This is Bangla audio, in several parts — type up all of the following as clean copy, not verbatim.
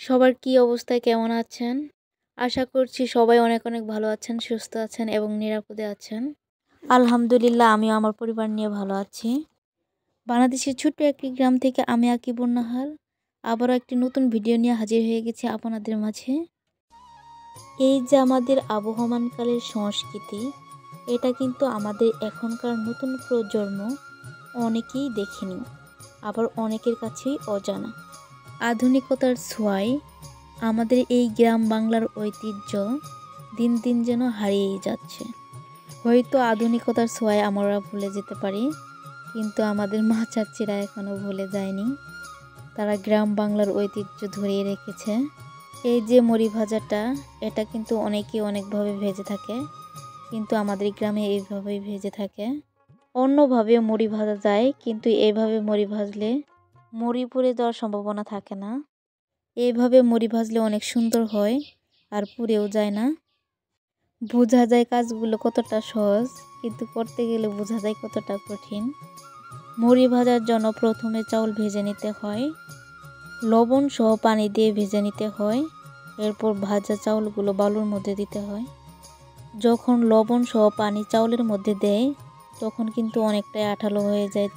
সবার কি অবস্থায় কেমন আছেন? আশা করছি সবাই অনেক অনেক ভালো আছেন, সুস্থ আছেন এবং নিরাপদে আছেন। আলহামদুলিল্লাহ আমিও আমার পরিবার নিয়ে ভালো আছি। বাংলাদেশের ছোট্ট একটি গ্রাম থেকে আমি আকিবুন নাহার আবারও একটি নতুন ভিডিও নিয়ে হাজির হয়ে গেছি আপনাদের মাঝে। এই যে আমাদের আবহমানকালের সংস্কৃতি, এটা কিন্তু আমাদের এখনকার নতুন প্রজন্ম অনেকেই দেখেনি, আবার অনেকের কাছেই অজানা। আধুনিকতার ছোঁয়ায় আমাদের এই গ্রাম বাংলার ঐতিহ্য দিন দিন যেন হারিয়েই যাচ্ছে। হয়তো আধুনিকতার ছোঁয়ায় আমরা ভুলে যেতে পারি, কিন্তু আমাদের মা চাচিরা এখনও ভুলে যায়নি। তারা গ্রাম বাংলার ঐতিহ্য ধরিয়ে রেখেছে। এই যে মুড়ি ভাজাটা, এটা কিন্তু অনেকেই অনেকভাবে ভেজে থাকে, কিন্তু আমাদের গ্রামে এইভাবেই ভেজে থাকে। অন্যভাবে মুড়ি ভাজা যায়, কিন্তু এইভাবে মুড়ি ভাজলে মুড়ি পুড়ে যাওয়ার সম্ভাবনা থাকে না। এইভাবে মুড়ি ভাজলে অনেক সুন্দর হয় আর পুড়েও যায় না। বোঝা যায় কাজগুলো কতটা সহজ, কিন্তু করতে গেলে বোঝা যায় কতটা কঠিন। মুড়ি ভাজার জন্য প্রথমে চাউল ভেজে নিতে হয়, লবণ সহ পানি দিয়ে ভেজে নিতে হয়। এরপর ভাজা চাউলগুলো বালুর মধ্যে দিতে হয়। যখন লবণ সহ পানি চাউলের মধ্যে দেয়, তখন কিন্তু অনেকটাই আঠালো হয়ে যায়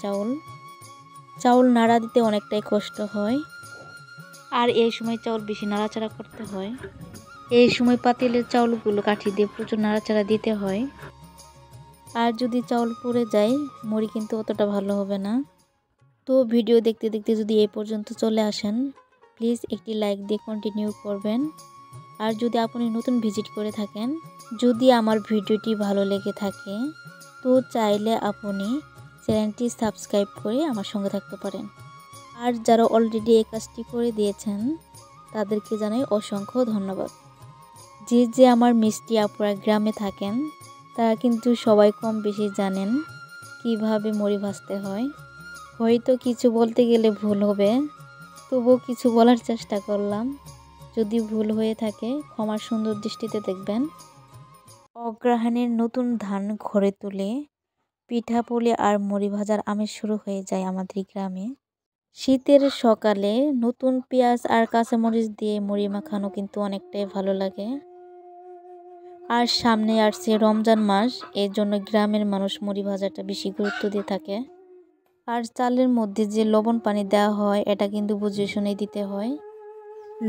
চাউল নাড়া দিতে অনেকটাই কষ্ট হয়, আর এই সময় চাউল বেশি নাড়াচাড়া করতে হয়। এই সময় পাতিলের চাউলগুলো কাঠি দিয়ে প্রচুর নাড়াচাড়া দিতে হয়। আর যদি চাউল পুড়ে যায়, মুড়ি কিন্তু অতটা ভালো হবে না। তো ভিডিও দেখতে দেখতে যদি এই পর্যন্ত চলে আসেন, প্লিজ একটি লাইক দিয়ে কন্টিনিউ করবেন। আর যদি আপনি নতুন ভিজিট করে থাকেন, যদি আমার ভিডিওটি ভালো লেগে থাকে, তো চাইলে আপনি চ্যানেলটি সাবস্ক্রাইব করে আমার সঙ্গে থাকতে পারেন। আর যারা অলরেডি এই কাজটি করে দিয়েছেন, তাদেরকে জানাই অসংখ্য ধন্যবাদ। যে আমার মিষ্টি আপুরা গ্রামে থাকেন, তারা কিন্তু সবাই কম বেশি জানেন কিভাবে মুড়ি ভাজতে হয়। হয়তো কিছু বলতে গেলে ভুল হবে, তবুও কিছু বলার চেষ্টা করলাম। যদি ভুল হয়ে থাকে ক্ষমার সুন্দর দৃষ্টিতে দেখবেন। অগ্রহায়ণের নতুন ধান ঘরে তুলে পিঠা পুলি আর মুড়ি ভাজার আমেজ শুরু হয়ে যায় আমাদের গ্রামে। শীতের সকালে নতুন পেঁয়াজ আর কাঁচামরিচ দিয়ে মুড়ি মাখানো কিন্তু অনেকটাই ভালো লাগে। আর সামনে আসছে রমজান মাস, এর জন্য গ্রামের মানুষ মুড়ি ভাজাটা বেশি গুরুত্ব দিয়ে থাকে। আর চালের মধ্যে যে লবণ পানি দেওয়া হয়, এটা কিন্তু বুঝে শুনে দিতে হয়।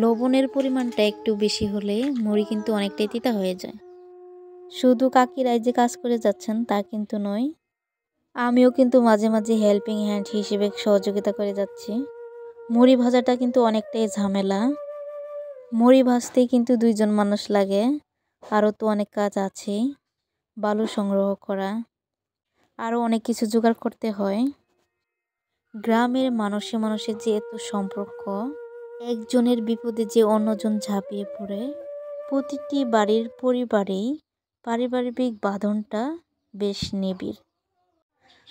লবণের পরিমাণটা একটু বেশি হলে মুড়ি কিন্তু অনেকটাই তিতা হয়ে যায়। শুধু কাকিরাই যে কাজ করে যাচ্ছেন তা কিন্তু নয়, আমিও কিন্তু মাঝে মাঝে হেল্পিং হ্যান্ড হিসেবে সহযোগিতা করে যাচ্ছি। মুড়ি ভাজাটা কিন্তু অনেকটাই ঝামেলা। মুড়ি ভাজতে কিন্তু 2 জন মানুষ লাগে, আরও তো অনেক কাজ আছে। বালু সংগ্রহ করা, আরও অনেক কিছু জোগাড় করতে হয়। গ্রামের মানুষে মানুষের যে এত সম্পর্ক, একজনের বিপদে যে অন্যজন ঝাঁপিয়ে পড়ে, প্রতিটি বাড়ির পরিবারেই পারিবারিক বাঁধনটা বেশ নিবিড়।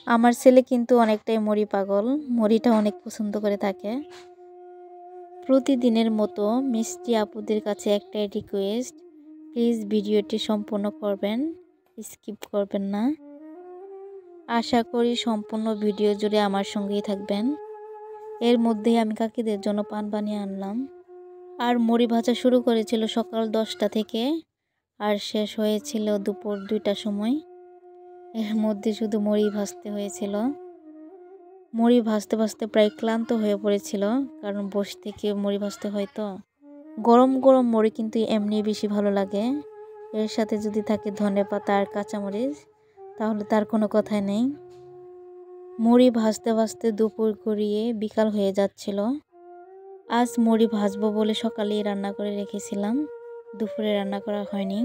আমার ছেলে কিন্তু অনেকটাই মুড়ি পাগল, মুড়িটা অনেক পছন্দ করে থাকে। প্রতিদিনের মতো মিষ্টি আপুদের কাছে একটাই রিকোয়েস্ট, প্লিজ ভিডিওটি সম্পূর্ণ করবেন, স্কিপ করবেন না। আশা করি সম্পূর্ণ ভিডিও জুড়ে আমার সঙ্গেই থাকবেন। এর মধ্যেই আমি কাকিদের জন্য পান বানিয়ে আনলাম। আর মুড়ি ভাজা শুরু করেছিল সকাল 10টা থেকে, আর শেষ হয়েছিল দুপুর 2টার সময়। এর মধ্যে শুধু মুড়ি ভাজতে হয়েছিল। মুড়ি ভাজতে ভাজতে প্রায় ক্লান্ত হয়ে পড়েছিল, কারণ বসে থেকে মুড়ি ভাজতে হয় তো। গরম গরম মুড়ি কিন্তু এমনি বেশি ভালো লাগে, এর সাথে যদি থাকে ধনেপাতা আর কাঁচামরিচ, তাহলে তার কোনো কথাই নেই। মুড়ি ভাজতে ভাজতে দুপুর গড়িয়ে বিকাল হয়ে যাচ্ছিল। আজ মুড়ি ভাজবো বলে সকালেই রান্না করে রেখেছিলাম, দুপুরে রান্না করা হয়নি।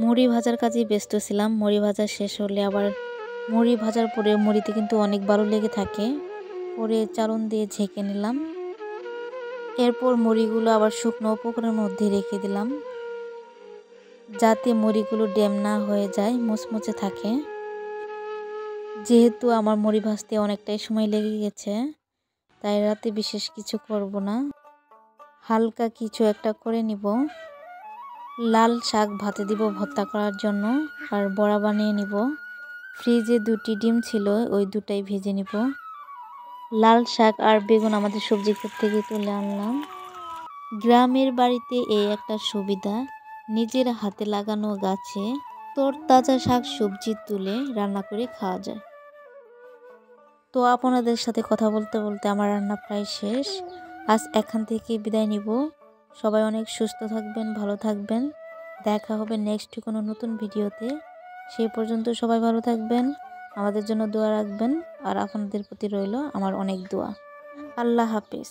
মুড়ি ভাজার কাজেই ব্যস্ত ছিলাম। মুড়ি ভাজা শেষ হলে আবার মুড়ি ভাজার পরে মুড়িতে কিন্তু অনেক বালু লেগে থাকে, পরে চালন দিয়ে ঝেঁকে নিলাম। এরপর মুড়িগুলো আবার শুকনো পুকুরের মধ্যে রেখে দিলাম, যাতে মুড়িগুলো ড্যাম না হয়ে যায়, মুচমুচে থাকে। যেহেতু আমার মুড়ি ভাজতে অনেকটাই সময় লেগে গেছে, তাই রাতে বিশেষ কিছু করব না, হালকা কিছু একটা করে নিব। লাল শাক ভাতে দিব ভর্তা করার জন্য, আর বড়া বানিয়ে নিব। ফ্রিজে 2টি ডিম ছিল, ওই 2টাই ভেজে নিব। লাল শাক আর বেগুন আমাদের সবজি ক্ষেত থেকে তুলে আনলাম। গ্রামের বাড়িতে এই একটা সুবিধা, নিজের হাতে লাগানো গাছে তরতাজা শাক সবজি তুলে রান্না করে খাওয়া যায়। তো আপনাদের সাথে কথা বলতে বলতে আমার রান্না প্রায় শেষ। আজ এখান থেকে বিদায় নিব। সবাই অনেক সুস্থ থাকবেন, ভালো থাকবেন। দেখা হবে নেক্সট কোনো নতুন ভিডিওতে। সেই পর্যন্ত সবাই ভালো থাকবেন, আমাদের জন্য দোয়া রাখবেন। আর আপনাদের প্রতি রইল আমার অনেক দোয়া। আল্লাহ হাফেজ।